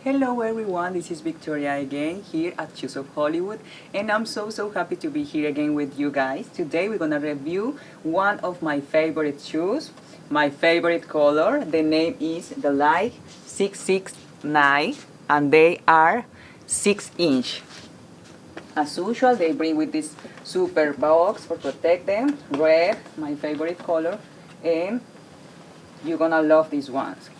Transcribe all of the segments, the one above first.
Hello everyone, this is Victoria again here at Shoes of Hollywood, and I'm so happy to be here again with you guys. Today we're gonna review one of my favorite shoes, my favorite color. The name is DELIGHT-669 and they are 6-inch. As usual, they bring with this super box for protect them, red, my favorite color, and you're gonna love these ones.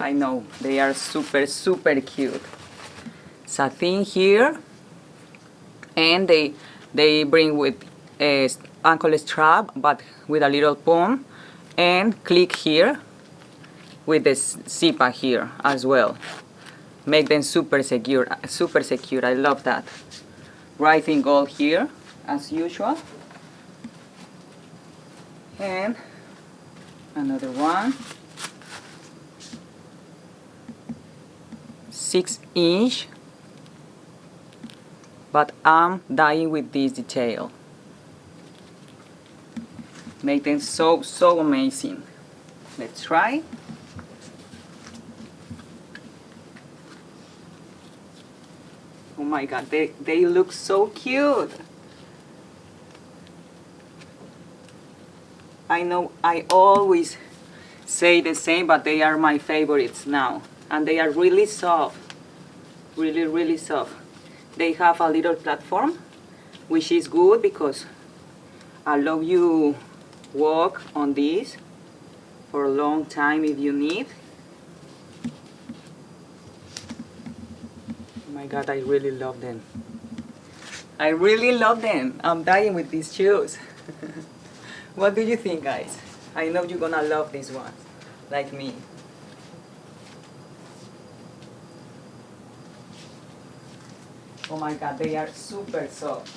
I know, they are super cute. Satin here, and they bring with a ankle strap but with a little pump, and click here with the zipa here as well. Make them super secure, I love that. Right in gold here as usual, and another one. 6-inch, but I'm dying with this detail. Make them so amazing. Let's try. Oh my god, they look so cute. I know I always say the same, but they are my favorites now. And they are really soft, really soft. They have a little platform, which is good because allow you walk on this for a long time if you need. Oh my god, I really love them. I really love them. I'm dying with these shoes. What do you think, guys? I know you're gonna love these ones, like me. Oh my god, they are super soft.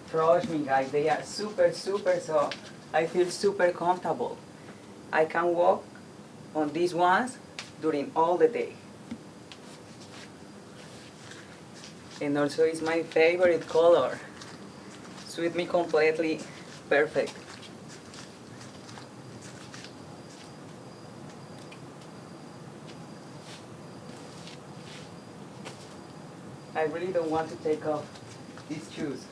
Trust me guys, they are super soft. I feel super comfortable. I can walk on these ones during all the day. And also it's my favorite color. Suit me completely perfect. I really don't want to take off these shoes.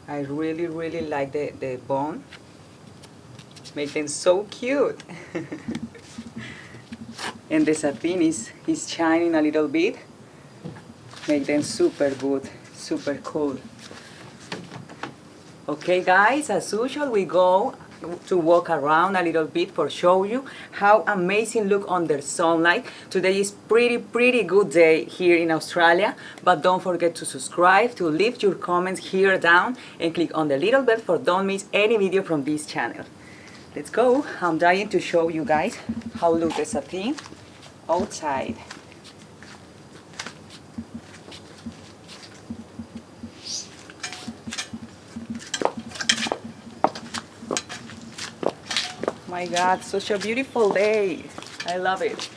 I really like the bone. Make them so cute. And the satin is shining a little bit. Make them super good, super cool. Okay guys, as usual we go to walk around a little bit for show you how amazing look under sunlight. Today is pretty good day here in Australia, but don't forget to subscribe, to leave your comments here down, and click on the little bell for don't miss any video from this channel. Let's go. I'm dying to show you guys how look the satin outside. My god, such a beautiful day. I love it.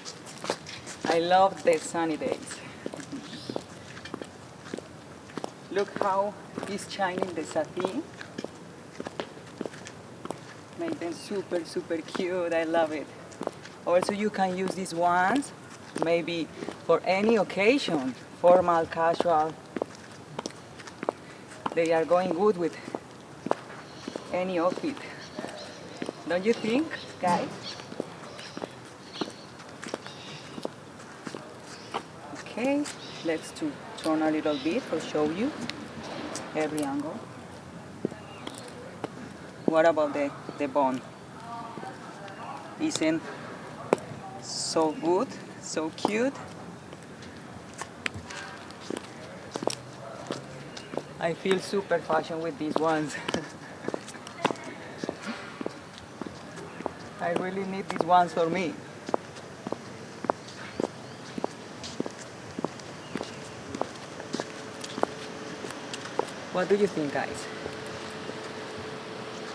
I love the sunny days. Look how it's shining the satin. Make them super cute. I love it. Also you can use these ones maybe for any occasion, formal, casual. They are going good with any outfit. Don't you think, guys? Okay, let's turn a little bit for show you every angle. What about the bone? Isn't so good, so cute? I feel super fashion with these ones. I really need these ones for me. What do you think, guys?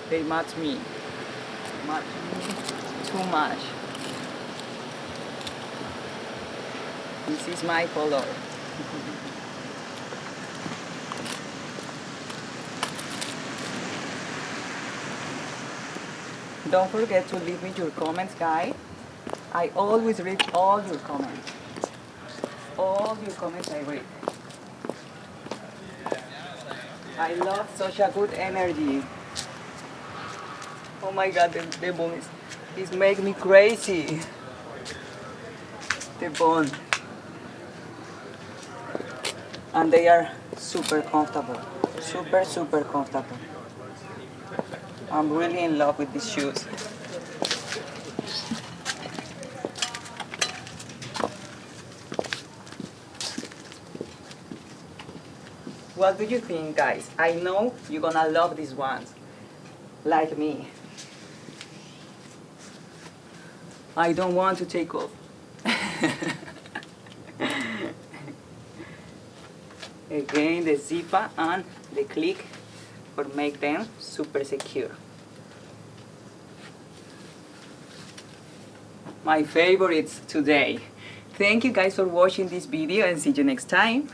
They match me. Match me too much. This is my color. Don't forget to leave me your comments, guys. I always read all your comments. All your comments I read. I love such a good energy. Oh my god, the bone is making me crazy. The bone. And they are super comfortable. Super, super comfortable. I'm really in love with these shoes. What do you think, guys? I know you're gonna love these ones, like me. I don't want to take off. Again, the zipper and the click for make them super secure. My favorites today. Thank you guys for watching this video and see you next time.